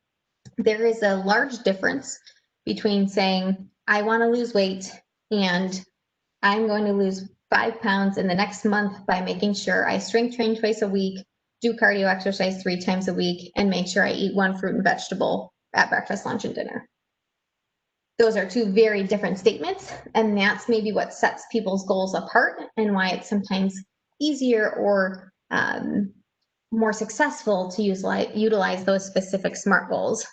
there is a large difference between saying, I want to lose weight and I'm going to lose 5 pounds in the next month by making sure I strength train twice a week, do cardio exercise 3 times a week, and make sure I eat 1 fruit and vegetable at breakfast, lunch, and dinner. Those are 2 very different statements, and that's maybe what sets people's goals apart and why it's sometimes easier or more successful to utilize those specific SMART goals.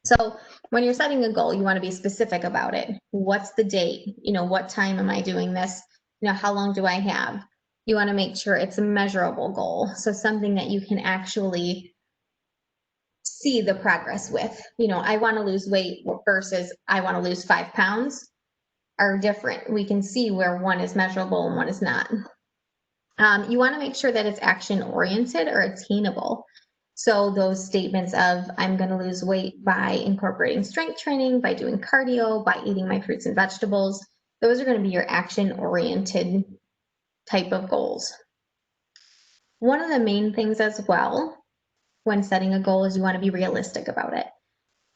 So when you're setting a goal, you want to be specific about it. What's the date? You know, what time am I doing this? You know, how long do I have? You want to make sure it's a measurable goal. So something that you can actually see the progress with. You know, I want to lose weight versus I want to lose 5 pounds are different. We can see where one is measurable and one is not. You want to make sure that it's action oriented or attainable. So those statements of I'm going to lose weight by incorporating strength training, by doing cardio, by eating my fruits and vegetables, those are going to be your action-oriented type of goals. One of the main things as well when setting a goal is you want to be realistic about it.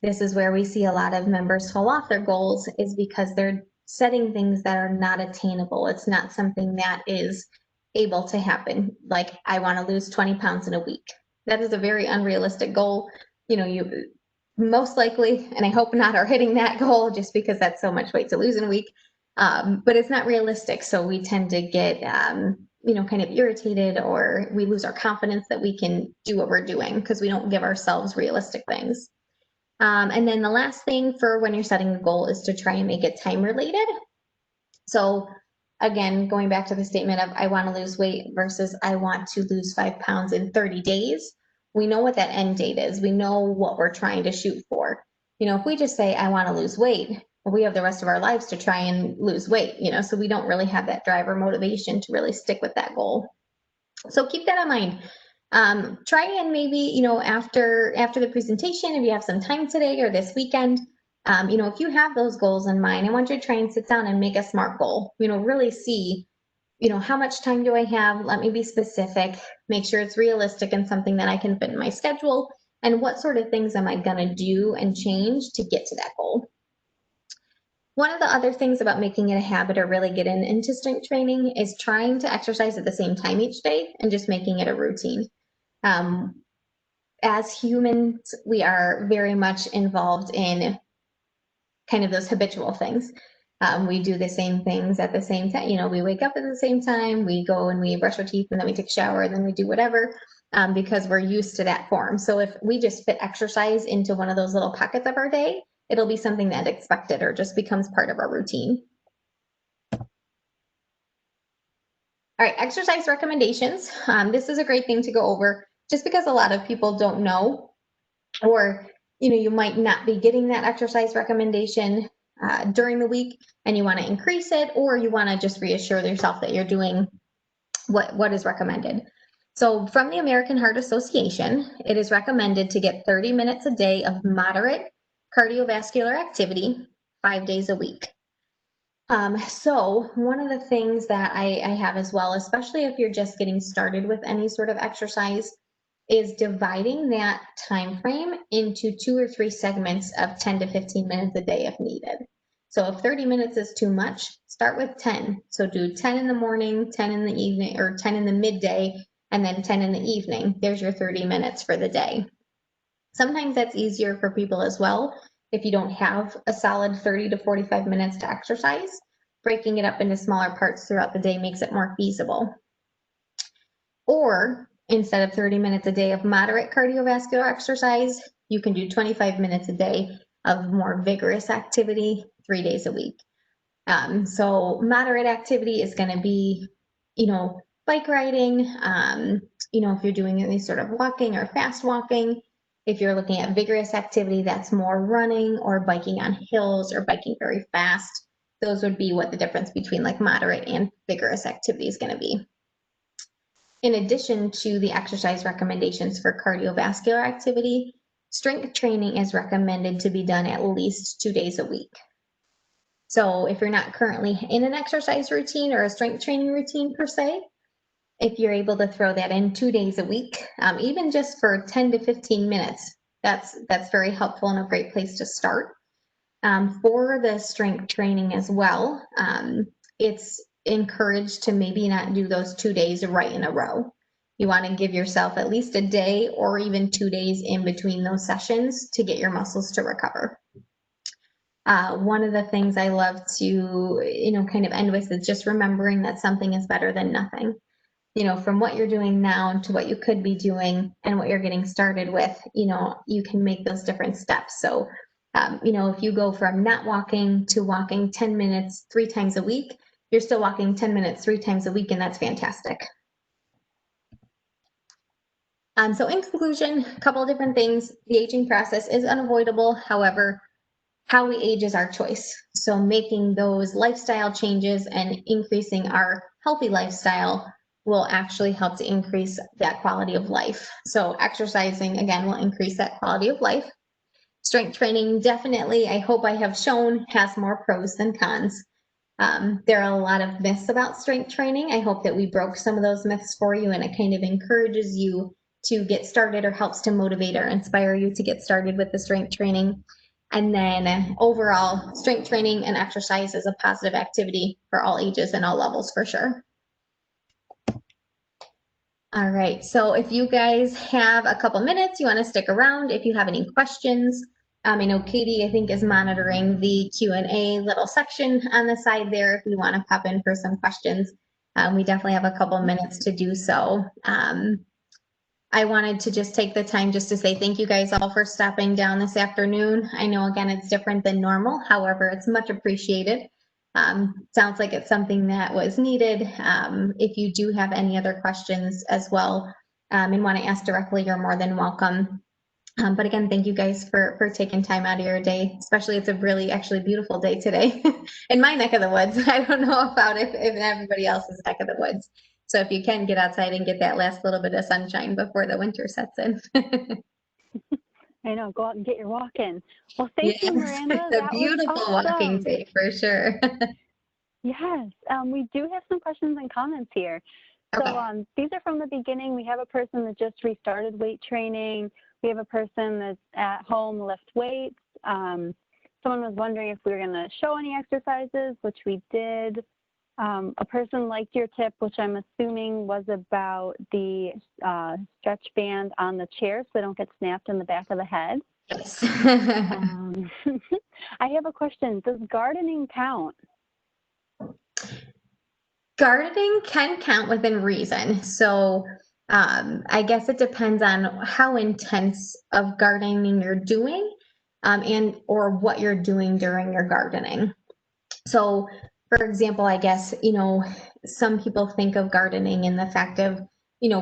This is where we see a lot of members fall off their goals, is because they're setting things that are not attainable. It's not something that is able to happen. Like, I want to lose 20 pounds in a week. That is a very unrealistic goal. You know, most likely, and I hope not, are hitting that goal just because that's so much weight to lose in a week. But it's not realistic. So we tend to get, kind of irritated, or we lose our confidence that we can do what we're doing because we don't give ourselves realistic things. And then the last thing for when you're setting a goal is to try and make it time related. So again, going back to the statement of I want to lose weight versus I want to lose 5 pounds in 30 days. We know what that end date is. We know what we're trying to shoot for. If we just say I want to lose weight, well, we have the rest of our lives to try and lose weight, so we don't really have that drive or motivation to really stick with that goal. So keep that in mind. Try and maybe, after the presentation, if you have some time today or this weekend, if you have those goals in mind, I want you to try and sit down and make a SMART goal, really see, how much time do I have? Let me be specific, make sure it's realistic and something that I can fit in my schedule. And what sort of things am I going to do and change to get to that goal? One of the other things about making it a habit or really getting into strength training is trying to exercise at the same time each day and just making it a routine. As humans, we are very much involved in kind of those habitual things. We do the same things at the same time. We wake up at the same time, we go and we brush our teeth, and then we take a shower, and then we do whatever, because we're used to that form. So if we just fit exercise into one of those little pockets of our day, it'll be something that's expected or just becomes part of our routine. All right, exercise recommendations. This is a great thing to go over just because a lot of people don't know, or you might not be getting that exercise recommendation during the week and you want to increase it, or you want to just reassure yourself that you're doing what is recommended. So from the American Heart Association, it is recommended to get 30 minutes a day of moderate cardiovascular activity 5 days a week. So one of the things that I have as well, especially if you're just getting started with any sort of exercise, is dividing that time frame into 2 or 3 segments of 10 to 15 minutes a day if needed. So if 30 minutes is too much, start with 10. So do 10 in the morning, 10 in the evening, or 10 in the midday, and then 10 in the evening. There's your 30 minutes for the day. Sometimes that's easier for people as well. If you don't have a solid 30 to 45 minutes to exercise, breaking it up into smaller parts throughout the day makes it more feasible. Or instead of 30 minutes a day of moderate cardiovascular exercise, you can do 25 minutes a day of more vigorous activity 3 days a week. So moderate activity is going to be, bike riding, if you're doing any sort of walking or fast walking. If you're looking at vigorous activity, that's more running or biking on hills or biking very fast. Those would be what the difference between like moderate and vigorous activity is going to be. In addition to the exercise recommendations for cardiovascular activity, strength training is recommended to be done at least 2 days a week. So if you're not currently in an exercise routine or a strength training routine per se, if you're able to throw that in 2 days a week, even just for 10 to 15 minutes, that's very helpful and a great place to start. For the strength training as well, it's encouraged to maybe not do those 2 days right in a row. You want to give yourself at least a day or even 2 days in between those sessions to get your muscles to recover. One of the things I love to, kind of end with is just remembering that something is better than nothing. From what you're doing now to what you could be doing and what you're getting started with, you can make those different steps. So, if you go from not walking to walking 10 minutes 3 times a week, you're still walking 10 minutes 3 times a week, and that's fantastic. So in conclusion, a couple of different things. The aging process is unavoidable. However, how we age is our choice. So making those lifestyle changes and increasing our healthy lifestyle will actually help to increase that quality of life. So exercising, again, will increase that quality of life. Strength training, definitely, I hope I have shown, has more pros than cons. There are a lot of myths about strength training. I hope that we broke some of those myths for you, and it kind of encourages you to get started or helps to motivate or inspire you to get started with the strength training. And then overall, strength training and exercise is a positive activity for all ages and all levels for sure. All right, so if you guys have a couple minutes, you want to stick around. If you have any questions, I know Katie, I think, is monitoring the Q&A little section on the side there if you want to pop in for some questions. We definitely have a couple minutes to do so. I wanted to just take the time just to say thank you guys all for stopping down this afternoon. I know, again, it's different than normal. However, it's much appreciated. Sounds like it's something that was needed. If you do have any other questions as well and want to ask directly, you're more than welcome. But again, thank you guys for taking time out of your day, especially it's a really actually beautiful day today in my neck of the woods. I don't know about if everybody else's neck of the woods. So if you can get outside and get that last little bit of sunshine before the winter sets in. I know, go out and get your walk in. Well, thank you, Miranda. It's a beautiful walking day for sure. Yes, we do have some questions and comments here. Okay. So these are from the beginning. We have a person that just restarted weight training. We have a person that's at home lift weights. Someone was wondering if we were going to show any exercises, which we did. A person liked your tip, which I'm assuming was about the stretch band on the chair so they don't get snapped in the back of the head. Yes. I have a question. Does gardening count? Gardening can count within reason. So I guess it depends on how intense of gardening you're doing and or what you're doing during your gardening. So for example, I guess, some people think of gardening in the fact of,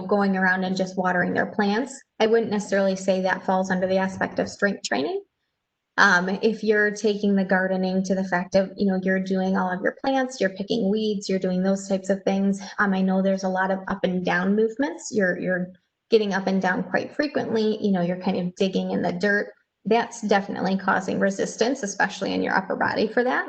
going around and just watering their plants. I wouldn't necessarily say that falls under the aspect of strength training. If you're taking the gardening to the fact of, you're doing all of your plants, you're picking weeds, you're doing those types of things. I know there's a lot of up and down movements. You're getting up and down quite frequently. You're kind of digging in the dirt. That's definitely causing resistance, especially in your upper body for that.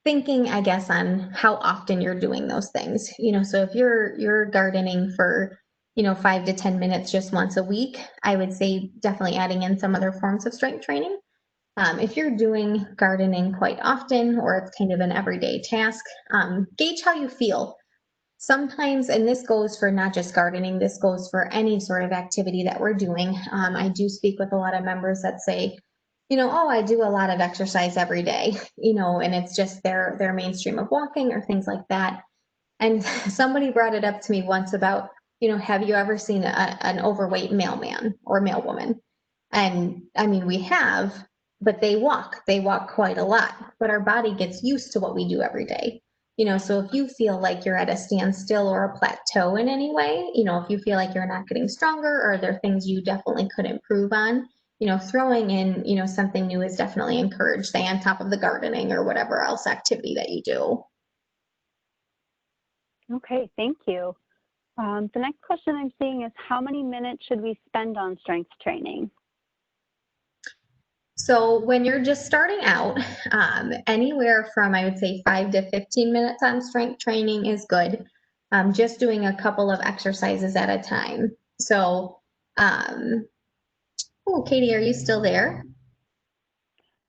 Thinking, I guess, on how often you're doing those things, so if you're gardening for 5 to 10 minutes just once a week, I would say definitely adding in some other forms of strength training. If you're doing gardening quite often or it's kind of an everyday task, gauge how you feel. Sometimes, and this goes for not just gardening, this goes for any sort of activity that we're doing. I do speak with a lot of members that say, oh, I do a lot of exercise every day, and it's just their mainstream of walking or things like that. And somebody brought it up to me once about, have you ever seen an overweight mailman or male woman? And I mean, we have, but they walk quite a lot, but our body gets used to what we do every day. So if you feel like you're at a standstill or a plateau in any way, if you feel like you're not getting stronger or there are things you definitely could improve on, throwing in, something new is definitely encouraged, say on top of the gardening or whatever else activity that you do. Okay, thank you. The next question I'm seeing is how many minutes should we spend on strength training? So when you're just starting out, anywhere from, I would say, 5 to 15 minutes on strength training is good. Just doing a couple of exercises at a time. So, Katie, are you still there?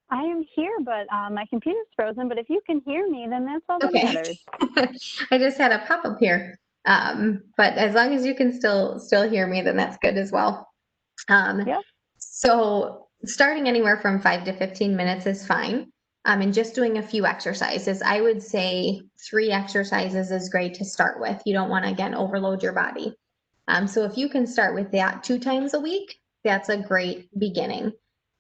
I am here, but my computer's frozen, but if you can hear me, then that's all that matters. I just had a pop-up here. But as long as you can still hear me, then that's good as well. Yep. So starting anywhere from 5 to 15 minutes is fine. And just doing a few exercises. I would say 3 exercises is great to start with. You don't want to, again, overload your body. So if you can start with that 2 times a week, that's a great beginning.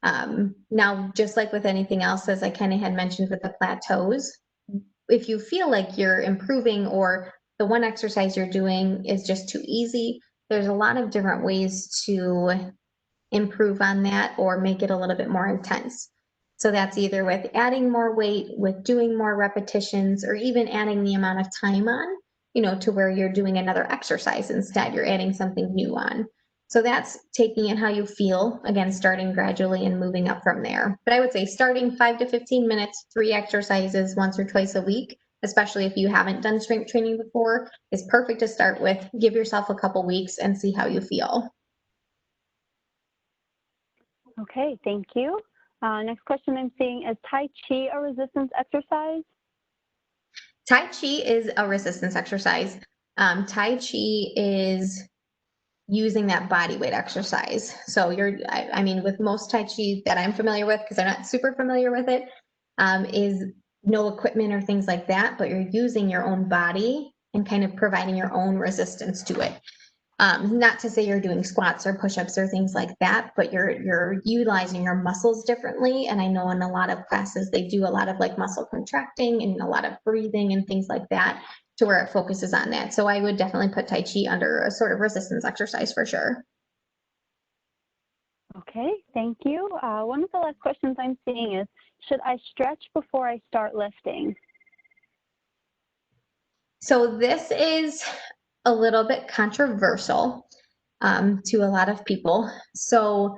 Now, just like with anything else, as I kind of had mentioned with the plateaus, if you feel like you're improving or the one exercise you're doing is just too easy, there's a lot of different ways to improve on that or make it a little bit more intense. So that's either with adding more weight, with doing more repetitions, or even adding the amount of time on, to where you're doing another exercise instead, you're adding something new on. So that's taking it how you feel, again, starting gradually and moving up from there. But I would say starting 5 to 15 minutes, 3 exercises once or twice a week, especially if you haven't done strength training before, is perfect to start with. Give yourself a couple weeks and see how you feel. Okay, thank you. Next question I'm seeing is Tai Chi a resistance exercise? Tai Chi is a resistance exercise. Tai Chi is using that body weight exercise. So I mean, with most Tai Chi that I'm familiar with, because I'm not super familiar with it, is no equipment or things like that, but you're using your own body and kind of providing your own resistance to it. Not to say you're doing squats or push-ups or things like that, but you're utilizing your muscles differently. And I know in a lot of classes, they do a lot of like muscle contracting and a lot of breathing and things like that to where it focuses on that. So I would definitely put Tai Chi under a sort of resistance exercise for sure. Okay, thank you. One of the last questions I'm seeing is, should I stretch before I start lifting? So this is a little bit controversial to a lot of people. So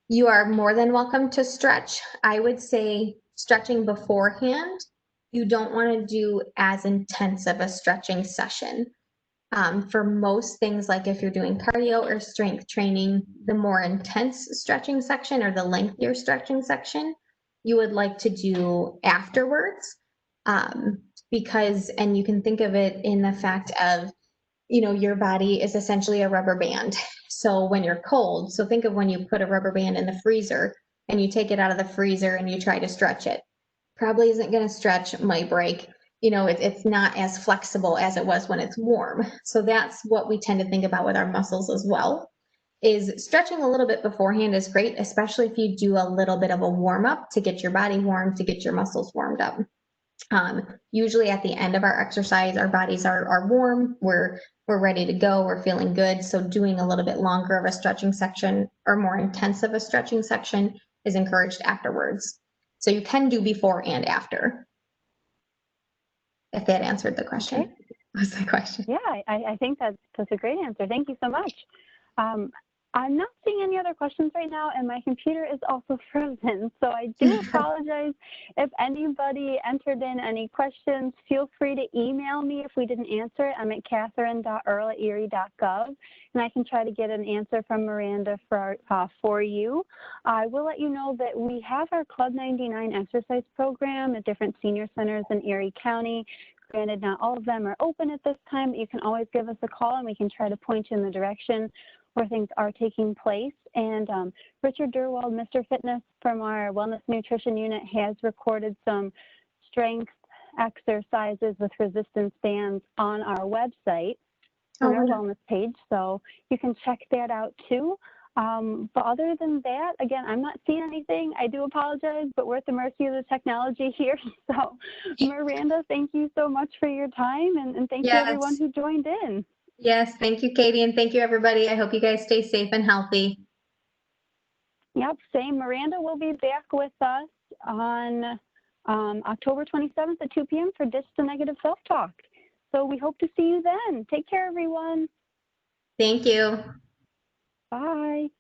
you are more than welcome to stretch. I would say stretching beforehand, you don't want to do as intense of a stretching session. For most things, like if you're doing cardio or strength training, the more intense stretching section or the lengthier stretching section, you would like to do afterwards. Because, and you can think of it in the fact of, you know, your body is essentially a rubber band. So when you're cold, so think of when you put a rubber band in the freezer and you take it out of the freezer and you try to stretch it. Probably isn't going to stretch, might break. You know, it's not as flexible as it was when it's warm. So that's what we tend to think about with our muscles as well. Is stretching a little bit beforehand is great, especially if you do a little bit of a warm up to get your body warm, to get your muscles warmed up. Usually at the end of our exercise, our bodies are warm, we're ready to go, we're feeling good. So doing a little bit longer of a stretching section or more intense of a stretching section is encouraged afterwards. So you can do before and after. If that answered the question. Okay. What's the question? Yeah, I think that's a great answer. Thank you so much. I'm not seeing any other questions right now, and my computer is also frozen. So I do apologize if anybody entered in any questions. Feel free to email me if we didn't answer it. I'm at catherine.earle@erie.gov, and I can try to get an answer from Miranda for you. I will let you know that we have our Club 99 exercise program at different senior centers in Erie County. Granted, not all of them are open at this time, but you can always give us a call and we can try to point you in the direction where things are taking place. And Richard Durwald, Mr. Fitness from our Wellness Nutrition Unit, has recorded some strength exercises with resistance bands on our website, on our wellness page. So you can check that out too. But other than that, again, I'm not seeing anything. I do apologize, but we're at the mercy of the technology here. So Miranda, thank you so much for your time, and thank you everyone who joined in. Yes, thank you, Katie, and thank you, everybody. I hope you guys stay safe and healthy. Yep, same. Miranda will be back with us on October 27th at 2 p.m. for Ditch the Negative Self-Talk. So we hope to see you then. Take care, everyone. Thank you. Bye.